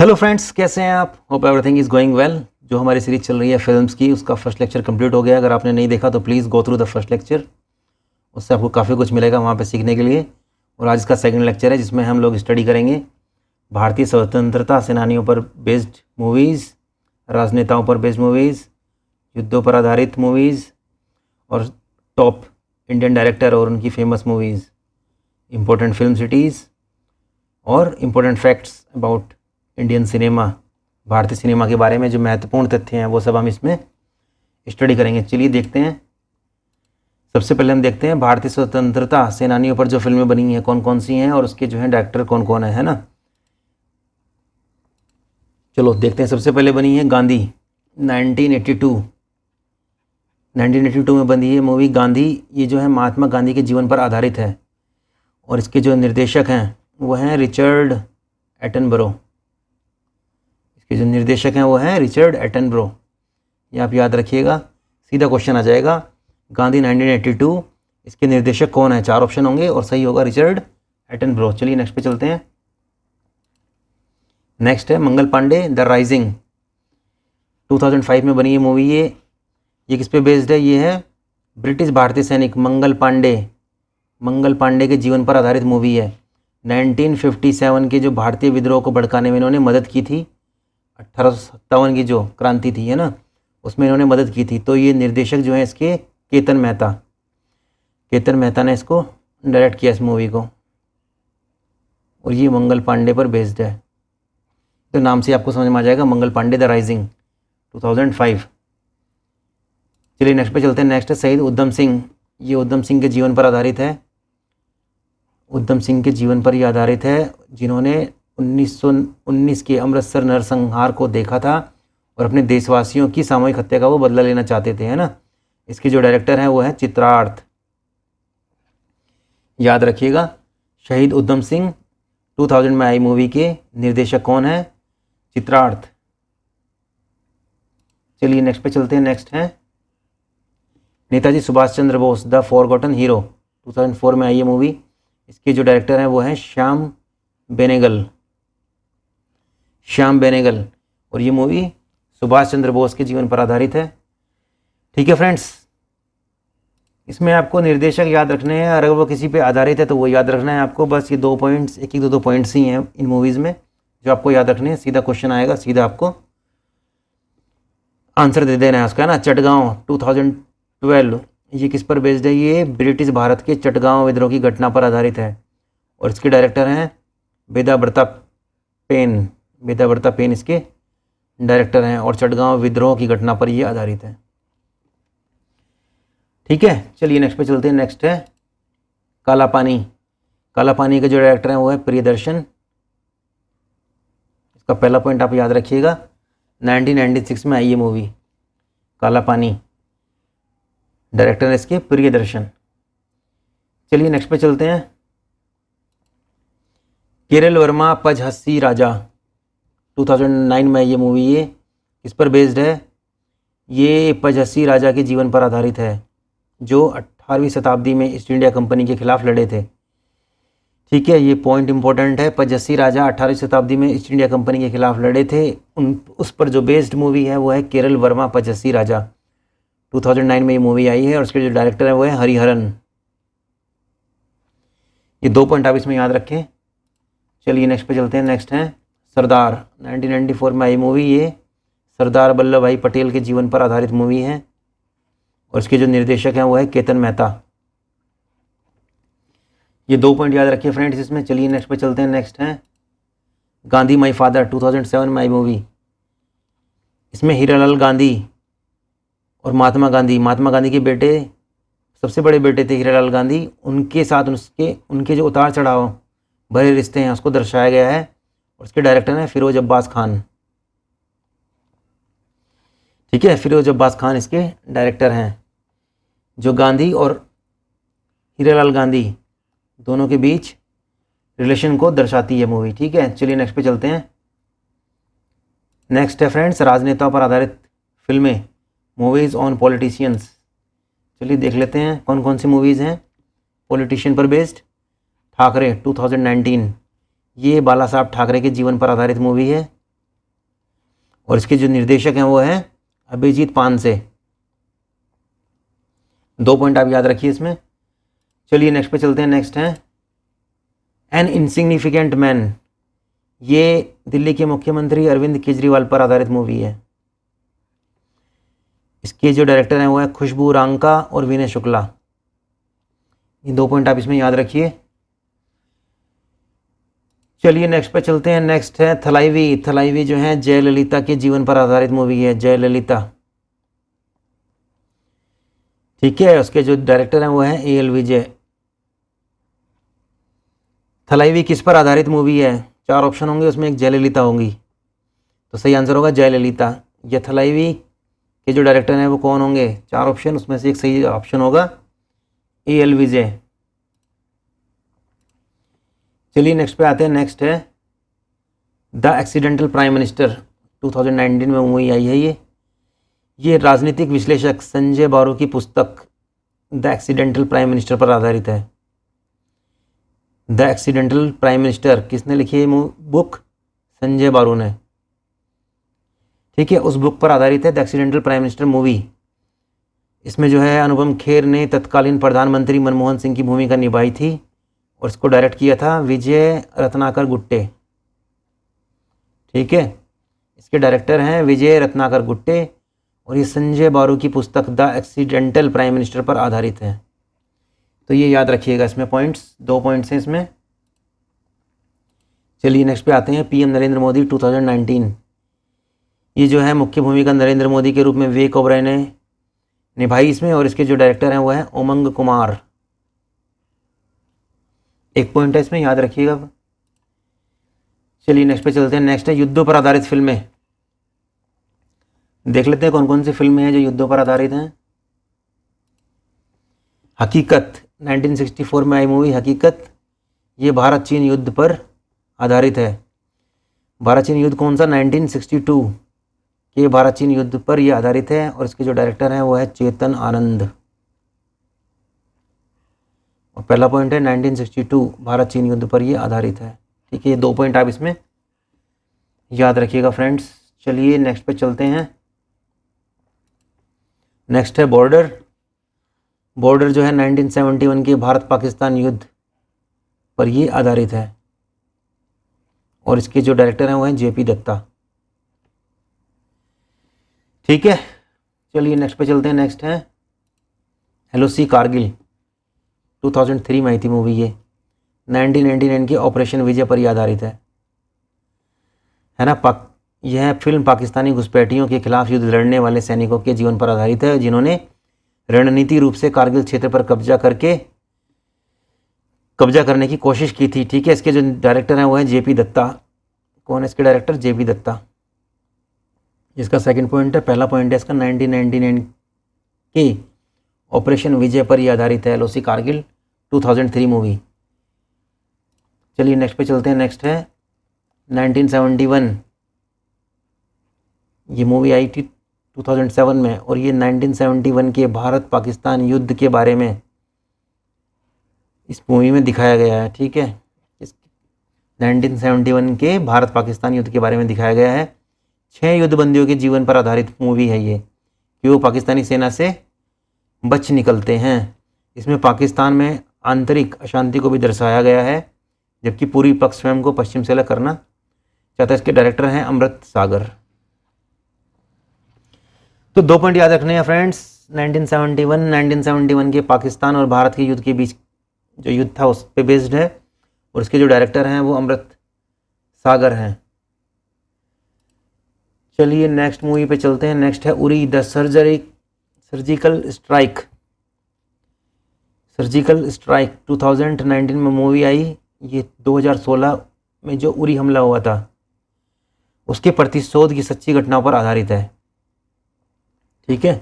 Hello friends, कैसे हैं आप? Hope everything is going well. जो हमारी सीरीज चल रही है फिल्म्स की, उसका फर्स्ट लेक्चर कंप्लीट हो गया। अगर आपने नहीं देखा तो please go through the first lecture, उससे आपको काफ़ी कुछ मिलेगा वहाँ पे सीखने के लिए। और आज इसका सेकंड लेक्चर है जिसमें हम लोग स्टडी करेंगे भारतीय स्वतंत्रता सेनानियों पर बेस्ड मूवीज़, राजनेताओं पर बेस्ड मूवीज़, युद्धों पर आधारित मूवीज़ और टॉप इंडियन डायरेक्टर और उनकी famous movies, important film cities और important facts about Indian cinema, भारतीय सिनेमा के बारे में जो महत्वपूर्ण तथ्य हैं वो सब हम इसमें स्टडी करेंगे। चलिए देखते हैं। सबसे पहले हम देखते हैं भारतीय स्वतंत्रता सेनानियों पर जो फिल्में बनी हैं कौन कौन सी हैं और उसके जो हैं डायरेक्टर कौन कौन है ना। चलो देखते हैं। सबसे पहले बनी है गांधी 1982 में बनी है मूवी गांधी। ये जो है महात्मा गांधी के जीवन पर आधारित है और इसके जो निर्देशक हैं वो हैं रिचर्ड एटनबरो। इसके जो निर्देशक हैं वो हैं रिचर्ड एटनबरो, ये आप याद रखिएगा। सीधा क्वेश्चन आ जाएगा गांधी 1982, इसके निर्देशक कौन है? 4 ऑप्शन होंगे और सही होगा रिचर्ड एटनबरो। चलिए नेक्स्ट पे चलते हैं। नेक्स्ट है मंगल पांडे द राइजिंग, 2005 में बनी है मूवी। ये किस पे बेस्ड है? ये है ब्रिटिश भारतीय सैनिक मंगल पांडे के जीवन पर आधारित मूवी है। 1957 के जो भारतीय विद्रोह को भड़काने में इन्होंने मदद की थी, 1857 की जो क्रांति थी है ना, उसमें इन्होंने मदद की थी। तो ये निर्देशक जो है इसके केतन मेहता ने इसको डायरेक्ट किया इस मूवी को और ये मंगल पांडे पर बेस्ड है। तो नाम से आपको समझ में आ जाएगा, मंगल पांडे द राइजिंग 2005। चलिए नेक्स्ट पे चलते हैं। नेक्स्ट है शहीद उधम सिंह। ये उधम सिंह के जीवन पर आधारित है। जिन्होंने 1919 के अमृतसर नरसंहार को देखा था और अपने देशवासियों की सामूहिक हत्या का वो बदला लेना चाहते थे है ना। इसके जो डायरेक्टर हैं वो है चित्रार्थ, याद रखिएगा। शहीद उधम सिंह 2000 में आई मूवी के निर्देशक कौन है? चित्रार्थ। चलिए नेक्स्ट पे चलते हैं। नेक्स्ट है Netaji Subhash Chandra Bose the forgotten hero, 2004 में आई है मूवी। इसके जो डायरेक्टर हैं वो हैं श्याम बेनेगल और ये मूवी सुभाष चंद्र बोस के जीवन पर आधारित है। ठीक है फ्रेंड्स, इसमें आपको निर्देशक याद रखने हैं। अगर वो किसी पे आधारित है तो वो याद रखना है आपको। बस ये 2 पॉइंट्स, एक दो पॉइंट्स ही हैं इन मूवीज़ में जो आपको याद रखने हैं। सीधा क्वेश्चन आएगा, सीधा आपको आंसर दे देना है उसका ना। चटगांव 2012, ये किस पर बेस्ड है? ये ब्रिटिश भारत के चटगांव विद्रोह की घटना पर आधारित है और इसके डायरेक्टर हैं बेदाब्रता पेन इसके डायरेक्टर हैं और चटगांव विद्रोह की घटना पर ये आधारित है। ठीक है, चलिए नेक्स्ट पे चलते हैं। नेक्स्ट है काला पानी के जो डायरेक्टर हैं वो है प्रियदर्शन। इसका पहला पॉइंट आप याद रखिएगा। 1996 में आई ये मूवी काला पानी, डायरेक्टर है इसके प्रियदर्शन। चलिए नेक्स्ट पे चलते हैं। केरल वर्मा पचहस्सी राजा, 2009 में ये मूवी। ये किस पर बेस्ड है? ये पचहस्सी राजा के जीवन पर आधारित है जो 18वीं शताब्दी में ईस्ट इंडिया कंपनी के खिलाफ लड़े थे। ठीक है, ये पॉइंट इंपॉर्टेंट है। पचहस्सी राजा 18वीं शताब्दी में ईस्ट इंडिया कंपनी के खिलाफ लड़े थे। उस पर जो बेस्ड मूवी है वो है केरल वर्मा पचहस्सी राजा, 2009 में ये मूवी आई है और उसके जो डायरेक्टर है वो है हरिहरन। ये 2 पॉइंट आप इसमें याद रखें। चलिए नेक्स्ट पे चलते हैं। नेक्स्ट है सरदार, 1994 में आई मूवी। ये सरदार वल्लभ भाई पटेल के जीवन पर आधारित मूवी है और इसके जो निर्देशक हैं वो है केतन मेहता। ये 2 पॉइंट याद रखिए फ्रेंड्स इसमें। चलिए नेक्स्ट पे चलते हैं। नेक्स्ट है गांधी माई फादर, 2007 में आई मूवी। इसमें हीरालाल गांधी और महात्मा गांधी के बेटे, सबसे बड़े बेटे थे हीरालाल गांधी, उनके साथ उनके जो उतार चढ़ाव भरे रिश्ते हैं उसको दर्शाया गया है और उसके डायरेक्टर हैं फिरोज अब्बास खान। ठीक है, फिरोज अब्बास खान इसके डायरेक्टर हैं। जो गांधी और हीरालाल गांधी दोनों के बीच रिलेशन को दर्शाती है मूवी। ठीक है, चलिए नेक्स्ट पे चलते हैं। नेक्स्ट है फ्रेंड्स राजनेताओं पर आधारित फिल्में, मूवीज़ ऑन पॉलिटिशियंस। चलिए देख लेते हैं कौन कौन सी मूवीज़ हैं पॉलिटिशियन पर बेस्ड। ठाकरे 2019, ये बाला साहब ठाकरे के जीवन पर आधारित मूवी है। और इसके जो निर्देशक हैं वो हैं अभिजीत पानसे। 2 पॉइंट आप याद रखिए इसमें। चलिए नेक्स्ट पे चलते हैं। नेक्स्ट है एन इनसिग्निफिकेंट मैन। ये दिल्ली के मुख्यमंत्री अरविंद केजरीवाल पर आधारित मूवी है। इसके जो डायरेक्टर हैं वो है खुशबू रांका और विनय शुक्ला। ये 2 पॉइंट आप इसमें याद रखिए। चलिए नेक्स्ट पे चलते हैं। नेक्स्ट है थलाइवी। थलाइवी जो है जयललिता के जीवन पर आधारित मूवी है, जयललिता। ठीक है, उसके जो डायरेक्टर हैं वो हैं AL विजय। थलाइवी किस पर आधारित मूवी है? 4 ऑप्शन होंगे, उसमें एक जयललिता होंगी, तो सही आंसर होगा जयललिता। ये थलाइवी के जो डायरेक्टर हैं वो कौन होंगे? 4 ऑप्शन, उसमें से एक सही ऑप्शन होगा AL विजय। चलिए नेक्स्ट पे आते हैं। नेक्स्ट है द एक्सीडेंटल प्राइम मिनिस्टर। 2019 में मूवी आई है ये राजनीतिक विश्लेषक संजय बारू की पुस्तक द एक्सीडेंटल प्राइम मिनिस्टर पर आधारित है। द एक्सीडेंटल प्राइम मिनिस्टर किसने लिखी है बुक? संजय बारू ने। ठीक है, उस बुक पर आधारित है the accidental prime minister movie. इसमें जो है अनुपम खेर ने तत्कालीन प्रधानमंत्री मनमोहन सिंह की भूमिका निभाई थी और इसको डायरेक्ट किया था विजय रत्नाकर गुट्टे। ठीक है, इसके डायरेक्टर हैं विजय रत्नाकर गुट्टे और ये संजय बारू की पुस्तक द एक्सीडेंटल प्राइम मिनिस्टर पर आधारित है। तो ये याद रखिएगा, इसमें पॉइंट्स 2 पॉइंट्स हैं इसमें। चलिए नेक्स्ट पे आते हैं। PM नरेंद्र मोदी 2019। ये जो है मुख्य भूमिका नरेंद्र मोदी के रूप में विवेक ओबराय ने निभाई इसमें और इसके जो डायरेक्टर हैं वो हैं उमंग कुमार। 1 पॉइंट है इसमें, याद रखिएगा। चलिए नेक्स्ट पे चलते हैं। नेक्स्ट है युद्धों पर आधारित फिल्में। देख लेते हैं कौन कौन सी फिल्में हैं जो युद्धों पर आधारित हैं। हकीकत 1964 में आई मूवी हकीकत। ये भारत चीन युद्ध पर आधारित है। भारत चीन युद्ध कौन सा? 1962 के भारत चीन युद्ध पर यह आधारित है और इसके जो डायरेक्टर हैं वो है चेतन आनंद। और पहला पॉइंट है 1962 भारत चीन युद्ध पर यह आधारित है। ठीक है, ये 2 पॉइंट आप इसमें याद रखिएगा फ्रेंड्स। चलिए नेक्स्ट पे चलते हैं। नेक्स्ट है बॉर्डर। बॉर्डर जो है 1971 के भारत पाकिस्तान युद्ध पर यह आधारित है और इसके जो डायरेक्टर हैं वो हैं JP दत्ता। ठीक है, चलिए नेक्स्ट पे चलते हैं। नेक्स्ट है LOC कारगिल। 2003 में आई थी मूवी ये। 1999 के ऑपरेशन विजय पर यह आधारित है ना। यह फिल्म पाकिस्तानी घुसपैठियों के खिलाफ युद्ध लड़ने वाले सैनिकों के जीवन पर आधारित है जिन्होंने रणनीति रूप से कारगिल क्षेत्र पर कब्जा करने की कोशिश की थी। ठीक है, इसके जो डायरेक्टर हैं वो हैं JP दत्ता। कौन है इसके डायरेक्टर? JP दत्ता। इसका सेकंड पॉइंट है। पहला पॉइंट है इसका 1999 के ऑपरेशन विजय पर यह आधारित है LOC कारगिल 2003 मूवी। चलिए नेक्स्ट पे चलते हैं। नेक्स्ट है 1971। ये मूवी आई थी 2007 में और ये 1971 के भारत पाकिस्तान युद्ध के बारे में इस मूवी में दिखाया गया है। ठीक है, इस 1971 के भारत पाकिस्तान युद्ध के बारे में दिखाया गया है। 6 युद्धबंदियों के जीवन पर आधारित मूवी है ये कि वो पाकिस्तानी सेना से बच निकलते हैं। इसमें पाकिस्तान में आंतरिक अशांति को भी दर्शाया गया है जबकि पूरी पक्ष स्वयं को पश्चिम से अलग करना चाहता है। इसके डायरेक्टर हैं अमृत सागर। तो 2 पॉइंट याद रखने हैं फ्रेंड्स। 1971 के पाकिस्तान और भारत के युद्ध के बीच जो युद्ध था उस पे बेस्ड है और इसके जो डायरेक्टर हैं वो अमृत सागर हैं। चलिए नेक्स्ट मूवी पे चलते हैं। नेक्स्ट है Uri the surgical strike. Surgical strike 2019 में मूवी आई। ये 2016 में जो उरी हमला हुआ था उसके प्रतिशोध की सच्ची घटनाओं पर आधारित है। ठीक है,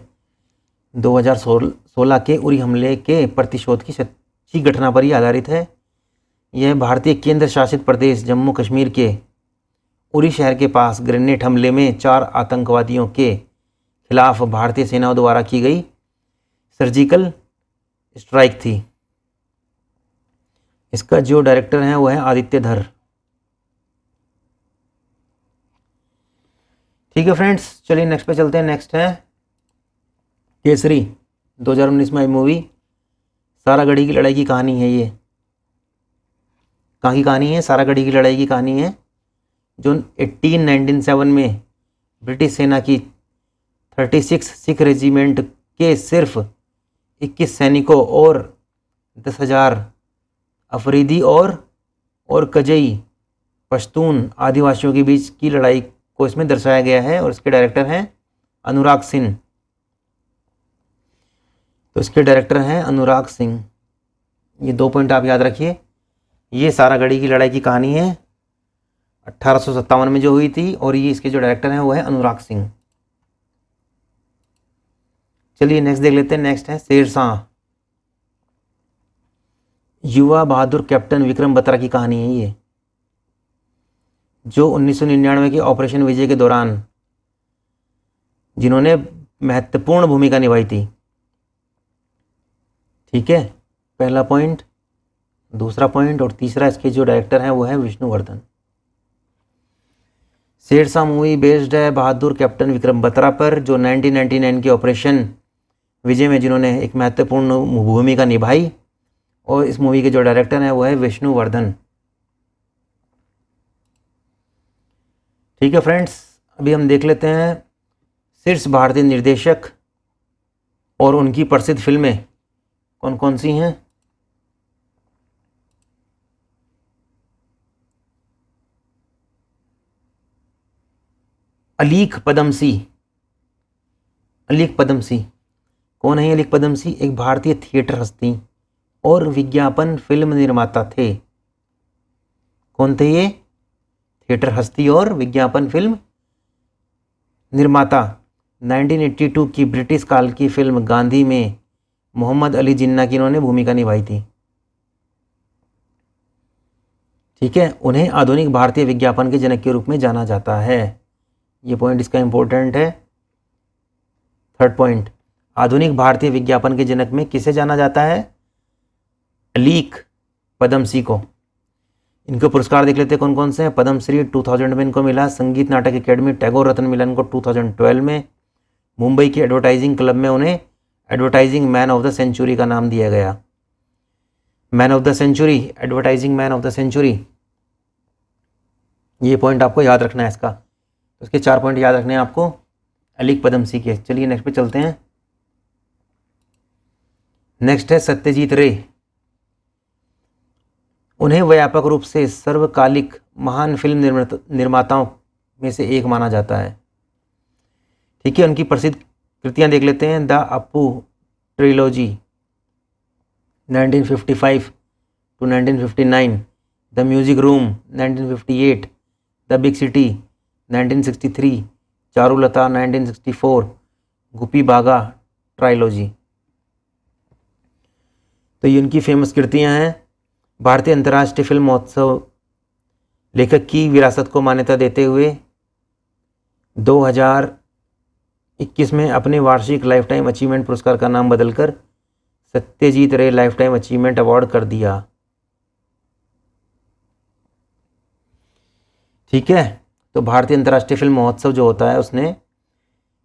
2016 के उरी हमले के प्रतिशोध की सच्ची घटना पर ही आधारित है। यह भारतीय केंद्र शासित प्रदेश जम्मू कश्मीर के उरी शहर के पास ग्रेनेड हमले में 4 आतंकवादियों के खिलाफ भारतीय सेनाओं द्वारा की गई सर्जिकल स्ट्राइक थी। इसका जो डायरेक्टर है वो है आदित्य धर। ठीक है फ्रेंड्स, चलिए नेक्स्ट पे चलते हैं। नेक्स्ट है केसरी, 2019 में आई मूवी। सारागढ़ी की लड़ाई की कहानी है ये। कहाँ की कहानी है? सारागढ़ी की लड़ाई की कहानी है, जो 1897 में ब्रिटिश सेना की 36 सिख रेजिमेंट के सिर्फ 21 सैनिकों और 10,000 अफरीदी और कजई पश्तून आदिवासियों के बीच की लड़ाई को इसमें दर्शाया गया है। और इसके डायरेक्टर हैं अनुराग सिंह। तो इसके डायरेक्टर हैं अनुराग सिंह। ये 2 पॉइंट आप याद रखिए। ये सारागढ़ी की लड़ाई की कहानी है 1857 में जो हुई थी, और ये इसके जो डायरेक्टर हैं वो है अनुराग सिंह। चलिए नेक्स्ट देख लेते हैं। नेक्स्ट है शेरशाह, युवा बहादुर कैप्टन विक्रम बत्रा की कहानी है ये, जो 1999 के ऑपरेशन विजय के दौरान जिन्होंने महत्वपूर्ण भूमिका निभाई थी। ठीक है, पहला पॉइंट, दूसरा पॉइंट और तीसरा, इसके जो डायरेक्टर हैं वो है विष्णुवर्धन। शेरशाह मूवी बेस्ड है बहादुर कैप्टन विक्रम बत्रा पर, जो 1999 के ऑपरेशन विजय में जिन्होंने एक महत्वपूर्ण भूमिका निभाई। और इस मूवी के जो डायरेक्टर हैं वो है विष्णुवर्धन। ठीक है फ्रेंड्स, अभी हम देख लेते हैं शीर्ष भारतीय निर्देशक और उनकी प्रसिद्ध फिल्में कौन कौन सी हैं। अलीक पदमसी। अलीक पदमसी कौन है? ये अलीक पदमसी एक भारतीय थिएटर हस्ती और विज्ञापन फिल्म निर्माता थे। कौन थे ये? थिएटर हस्ती और विज्ञापन फिल्म निर्माता। 1982 की ब्रिटिश काल की फिल्म गांधी में मोहम्मद अली जिन्ना की इन्होंने भूमिका निभाई थी। ठीक है, उन्हें आधुनिक भारतीय विज्ञापन के जनक के रूप में जाना जाता है। ये पॉइंट इसका इंपॉर्टेंट है। थर्ड पॉइंट, आधुनिक भारतीय विज्ञापन के जनक में किसे जाना जाता है? अलीक पदमसी को। इनको पुरस्कार देख लेते हैं कौन कौन से हैं। पद्मश्री 2000 में इनको मिला, संगीत नाटक अकेडमी टैगोर रत्न मिला इनको 2012 में। मुंबई के एडवर्टाइजिंग क्लब में उन्हें advertising man of the century का नाम दिया गया। Man of the century, advertising man of the century. ये पॉइंट आपको याद रखना है इसका। तो इसके 4 पॉइंट याद रखने हैं आपको अलीक पदमसी के। चलिए नेक्स्ट पे चलते हैं। नेक्स्ट है सत्यजीत रे। उन्हें व्यापक रूप से सर्वकालिक महान फिल्म निर्माताओं में से एक माना जाता है। ठीक है, उनकी प्रसिद्ध कृतियां देख लेते हैं। The Apu trilogy 1955 to 1959, the music room 1958, the big city 1963, Charulata 1964, Goopy Bagha trilogy. तो ये उनकी फेमस कृतियां हैं। भारतीय अंतर्राष्ट्रीय फिल्म महोत्सव लेखक की विरासत को मान्यता देते हुए 2021 में अपने वार्षिक लाइफ टाइम अचीवमेंट पुरस्कार का नाम बदलकर सत्यजीत रे लाइफ टाइम अचीवमेंट अवार्ड कर दिया। ठीक है, तो भारतीय अंतर्राष्ट्रीय फिल्म महोत्सव जो होता है उसने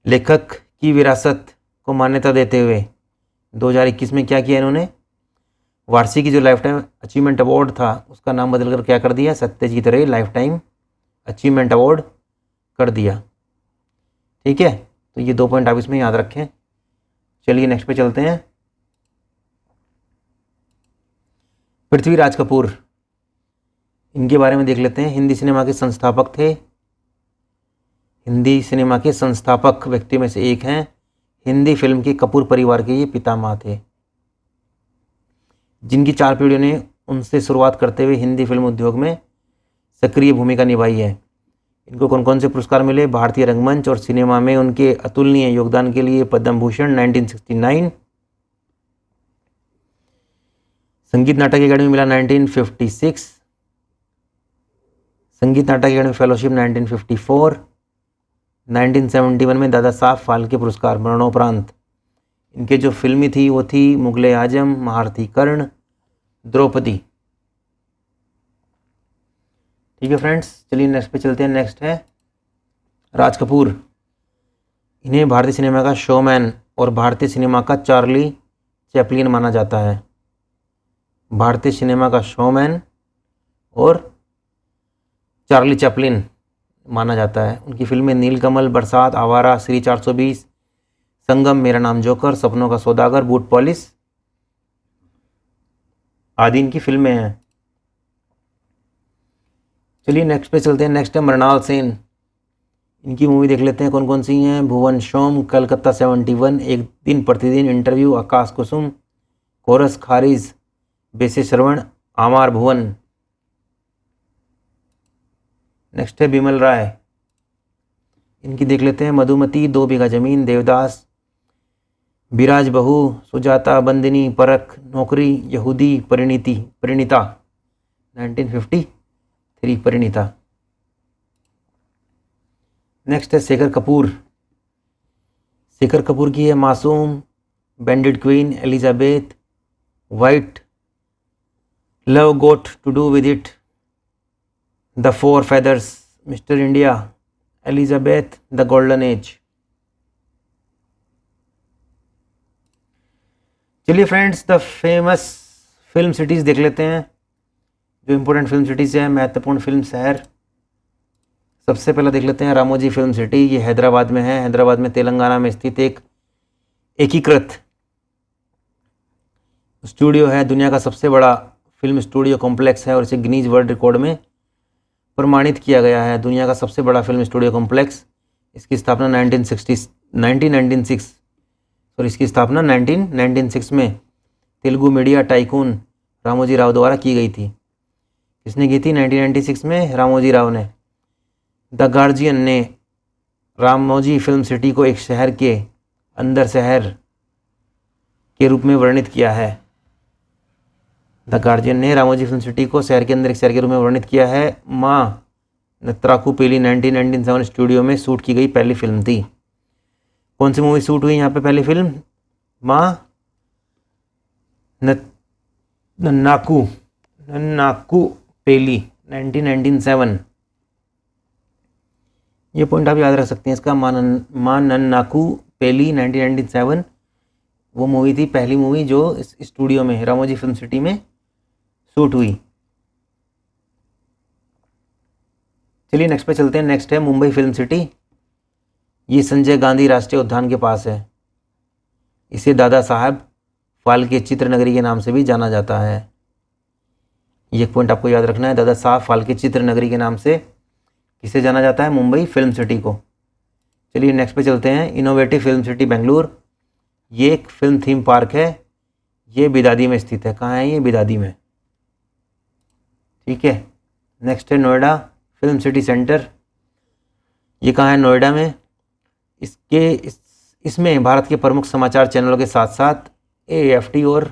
लेखक की विरासत को मान्यता देते हुए 2021 में क्या किया इन्होंने? वार्षिक की जो लाइफ टाइम अचीवमेंट अवार्ड था उसका नाम बदलकर क्या कर दिया? सत्यजीत रे लाइफ टाइम अचीवमेंट अवार्ड कर दिया। ठीक है, तो ये 2 पॉइंट आप इसमें याद रखें। चलिए नेक्स्ट पे चलते हैं। पृथ्वीराज कपूर, इनके बारे में देख लेते हैं। हिंदी सिनेमा के संस्थापक थे। हिंदी सिनेमा के संस्थापक व्यक्ति में से एक हैं। हिंदी फिल्म के कपूर परिवार के ये पितामह थे, जिनकी 4 पीढ़ियों ने उनसे शुरुआत करते हुए हिंदी फिल्म उद्योग में सक्रिय भूमिका निभाई है। इनको कौन कौन से पुरस्कार मिले? भारतीय रंगमंच और सिनेमा में उनके अतुलनीय योगदान के लिए पद्म भूषण 1969, संगीत नाटक अकेडमी मिला 1956, संगीत नाटक अकेडमी फेलोशिप 1954, 1971 में दादा साहब फाल्के पुरस्कार मरणोपरांत। इनके जो फिल्मी थी वो थी मुगले आजम, महारथी कर्ण, द्रौपदी। ठीक है फ्रेंड्स, चलिए नेक्स्ट पे चलते हैं। नेक्स्ट है राज कपूर, इन्हें भारतीय सिनेमा का शोमैन और भारतीय सिनेमा का चार्ली चैपलिन माना जाता है। भारतीय सिनेमा का शोमैन और चार्ली चैपलिन माना जाता है। उनकी फिल्में नीलकमल, बरसात, आवारा, श्री 420, संगम, मेरा नाम जोकर, सपनों का सौदागर, बूट पॉलिश आदि इनकी फिल्में हैं। चलिए नेक्स्ट पे चलते हैं। नेक्स्ट है मृणाल सेन। इनकी मूवी देख लेते हैं कौन कौन सी हैं। भुवन शोम, कलकत्ता 71, एक दिन प्रतिदिन, इंटरव्यू, आकाश कुसुम, कोरस, खारिज, बेसे श्रवण, आमार भुवन। नेक्स्ट है बिमल राय। इनकी देख लेते हैं। मधुमती, 2 बीघा जमीन, देवदास, विराज बहू, सुजाता, बंदिनी, परख, नौकरी, यहूदी, परिणीता 1953 परिणीता। नेक्स्ट है शेखर कपूर। शेखर कपूर की है Masoom, bandit queen, Elizabeth, white, love got to do with it, the 4 feathers, mister India, Elizabeth, the golden age. चलिए friends, the famous film cities देख लेते हैं। जो इम्पोर्टेंट फिल्म सिटीज़ हैं, महत्वपूर्ण फिल्म शहर। सबसे पहले देख लेते हैं रामोजी फिल्म सिटी। ये हैदराबाद में है। हैदराबाद में तेलंगाना में स्थित एक एकीकृत स्टूडियो है। दुनिया का सबसे बड़ा फिल्म स्टूडियो कॉम्प्लेक्स है और इसे गिनीज वर्ल्ड रिकॉर्ड में प्रमाणित किया गया है। दुनिया का सबसे बड़ा फिल्म स्टूडियो कॉम्प्लेक्स। इसकी स्थापना 1996 में तेलुगु मीडिया टाइकून रामोजी राव द्वारा की गई थी। किसने की थी? 1996 में रामोजी राव ने। द गार्जियन ने रामोजी फिल्म सिटी को एक शहर के अंदर शहर के रूप में वर्णित किया है। द गार्जियन ने रामोजी फिल्म सिटी को शहर के अंदर एक शहर के रूप में वर्णित किया है। माँ नत्राकू पेली 1997 स्टूडियो में शूट की गई पहली फिल्म थी। कौन सी मूवी शूट हुई यहाँ पे पहली फिल्म? माँ नन्नाकू पेली 1997। ये पॉइंट आप याद रख सकते हैं इसका। माँ नन्नाकू पेली 1997 वो मूवी थी, पहली मूवी जो इस स्टूडियो में रामोजी फिल्म सिटी में शूट हुई। चलिए नेक्स्ट पे चलते हैं। नेक्स्ट है मुंबई फिल्म सिटी। ये संजय गांधी राष्ट्रीय उद्यान के पास है। इसे दादा साहब फाल्के चित्र नगरी के नाम से भी जाना जाता है। ये एक पॉइंट आपको याद रखना है। दादा साहब फाल्के चित्र नगरी के नाम से किसे जाना जाता है? मुंबई फिल्म सिटी को। चलिए नेक्स्ट पे चलते हैं। Innovative film city Bengaluru. ये एक फिल्म थीम पार्क है। ये बिदादी में स्थित है। कहाँ है ये? बिदादी में। ठीक है। नेक्स्ट है नोएडा फिल्म सिटी सेंटर। ये कहाँ है? नोएडा में। इसमें भारत के प्रमुख समाचार चैनलों के साथ साथ AFT और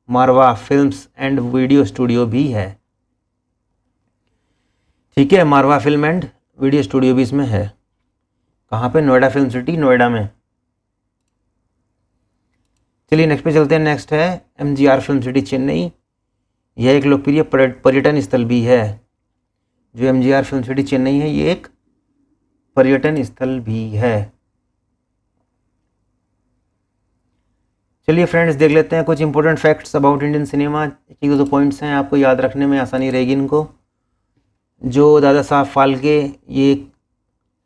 मारवा फिल्म्स एंड वीडियो स्टूडियो भी है। ठीक है, मारवा फिल्म एंड वीडियो स्टूडियो भी इसमें है। कहाँ पे? नोएडा फिल्म सिटी, नोएडा में। चलिए नेक्स्ट पे चलते हैं। नेक्स्ट है MGR फिल्म सिटी चेन्नई। यह एक लोकप्रिय पर्यटन स्थल भी है। जो MGR फिल्म सिटी चेन्नई है ये एक पर्यटन स्थल भी है। चलिए फ्रेंड्स, देख लेते हैं कुछ important facts about Indian cinema. एक दो पॉइंट्स हैं, आपको याद रखने में आसानी रहेगी इनको। जो दादा साहब फाल्के ये एक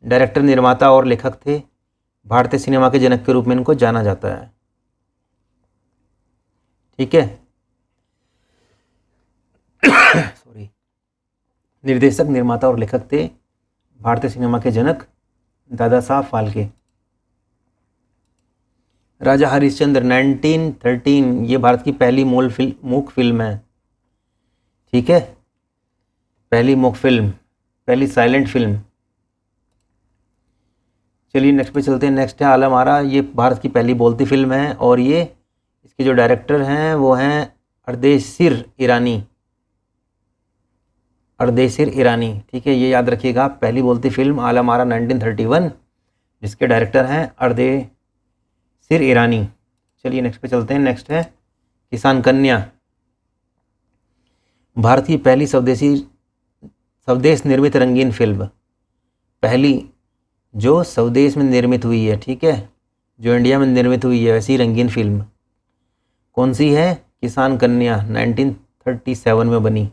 डायरेक्टर, निर्माता और लेखक थे। भारतीय सिनेमा के जनक के रूप में इनको जाना जाता है। ठीक है। सॉरी, निर्देशक, निर्माता और लेखक थे भारतीय सिनेमा के जनक दादा साहब फाल्के। राजा हरिश्चंद्र 1913 ये भारत की पहली मूक फिल्म है। ठीक है, पहली मूक फिल्म, पहली साइलेंट फिल्म। चलिए नेक्स्ट पे चलते हैं। नेक्स्ट है आलम आरा। ये भारत की पहली बोलती फिल्म है और ये इसके जो डायरेक्टर हैं वो हैं अर्देशीर ईरानी। अर्देशीर ईरानी। ठीक है, ये याद रखिएगा। पहली बोलती फिल्म आलम आरा 1931 जिसके डायरेक्टर हैं अर्देशीर ईरानी। चलिए नेक्स्ट पे चलते हैं। नेक्स्ट है किसान कन्या। भारत की पहली स्वदेश निर्मित रंगीन फिल्म, पहली जो स्वदेश में निर्मित हुई है, ठीक है, जो इंडिया में निर्मित हुई है वैसी रंगीन फिल्म कौन सी है? किसान कन्या 1937 में बनी।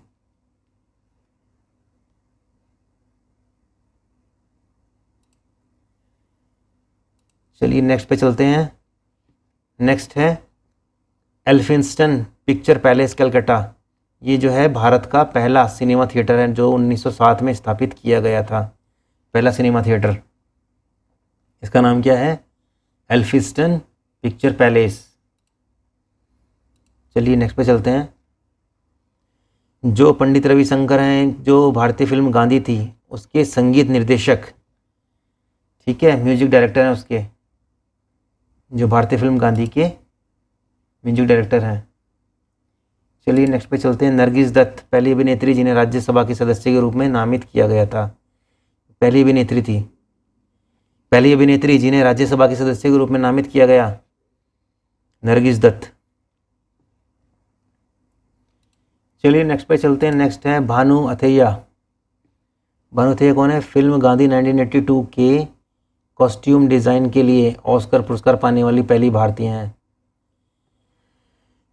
चलिए नेक्स्ट पे चलते हैं। नेक्स्ट है एल्फिंस्टन पिक्चर पैलेस कलकत्ता। ये जो है भारत का पहला सिनेमा थिएटर है जो 1907 में स्थापित किया गया था, पहला सिनेमा थिएटर। इसका नाम क्या है? Elphinstone picture palace. चलिए नेक्स्ट पे चलते हैं। जो पंडित रविशंकर हैं, जो भारतीय फिल्म गांधी थी उसके संगीत निर्देशक, ठीक है, म्यूजिक डायरेक्टर हैं उसके, जो भारतीय फिल्म गांधी के म्यूजिक डायरेक्टर हैं। चलिए नेक्स्ट पे चलते हैं। नरगिस दत्त पहली अभिनेत्री जिन्हें राज्यसभा के सदस्य के रूप में नामित किया गया था। पहली अभिनेत्री थी, पहली अभिनेत्री जिन्हें राज्यसभा के सदस्य के रूप में नामित किया गया, नरगिस दत्त। चलिए नेक्स्ट पे चलते हैं। नेक्स्ट है भानु अथैया। भानु अथैया कौन है? फिल्म गांधी 1982 के कॉस्ट्यूम डिज़ाइन के लिए ऑस्कर पुरस्कार पाने वाली पहली भारतीय हैं,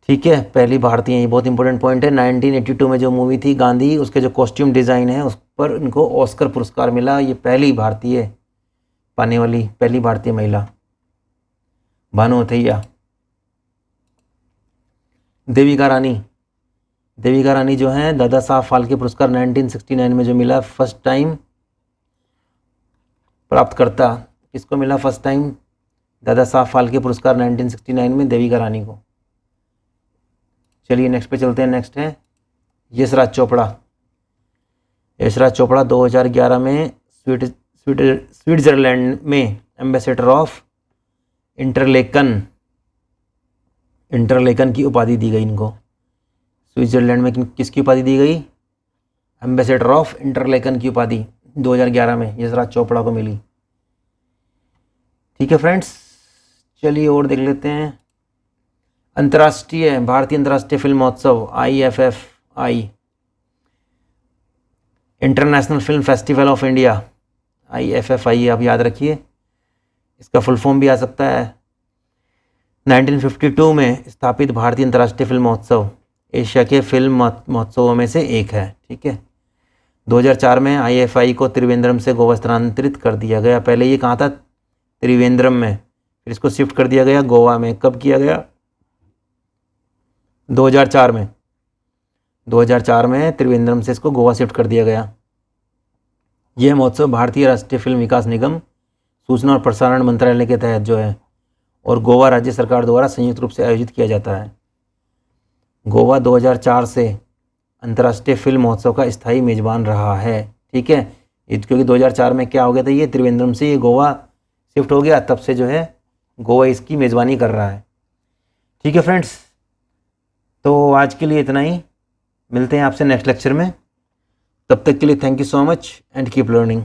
ठीक है, पहली भारतीय। ये बहुत इंपॉर्टेंट पॉइंट है। 1982 में जो मूवी थी गांधी, उसके जो कॉस्ट्यूम डिज़ाइन है उस पर इनको ऑस्कर पुरस्कार मिला। ये पहली भारतीय पाने वाली पहली भारतीय महिला भानु अथैया। देविका रानी, देविका रानी जो हैं दादा साहब फाल्के पुरस्कार 1969 में जो मिला, फर्स्ट टाइम प्राप्तकर्ता किसको मिला? फर्स्ट टाइम दादा साहब फाल्के पुरस्कार 1969 में देविका रानी को। चलिए नेक्स्ट पे चलते हैं। नेक्स्ट है यशराज चोपड़ा। यशराज चोपड़ा 2011 में स्विट्जरलैंड में एम्बेसडर ऑफ इंटरलेकन की उपाधि दी गई इनको। स्विट्जरलैंड में किसकी उपाधि दी गई? एम्बेसडर ऑफ इंटरलेकन की उपाधि 2011 में यशराज चोपड़ा को मिली। ठीक है फ्रेंड्स, चलिए और देख लेते हैं। भारतीय अंतर्राष्ट्रीय फिल्म महोत्सव IFFI, international film festival of India, IFFI आप याद रखिए, इसका फुल फॉर्म भी आ सकता है। 1952 में स्थापित भारतीय अंतर्राष्ट्रीय फिल्म महोत्सव एशिया के फिल्म महोत्सवों में से एक है, ठीक है। 2004 में IFFI को त्रिवेंद्रम से गोवा स्थानांतरित कर दिया गया। पहले ये कहाँ था? त्रिवेंद्रम में, फिर इसको शिफ्ट कर दिया गया गोवा में। कब किया गया? 2004 में। 2004 में त्रिवेंद्रम से इसको गोवा शिफ्ट कर दिया गया। यह महोत्सव भारतीय राष्ट्रीय फिल्म विकास निगम, सूचना और प्रसारण मंत्रालय के तहत जो है और गोवा राज्य सरकार द्वारा संयुक्त रूप से आयोजित किया जाता है। गोवा 2004 से अंतर्राष्ट्रीय फिल्म महोत्सव का स्थायी मेजबान रहा है, ठीक है। क्योंकि 2004 में क्या हो गया था, ये त्रिवेंद्रम से ये गोवा शिफ्ट हो गया, तब से जो है गोवा इसकी मेज़बानी कर रहा है। ठीक है फ्रेंड्स, तो आज के लिए इतना ही। मिलते हैं आपसे नेक्स्ट लेक्चर में। तब तक के लिए thank you so much and keep learning.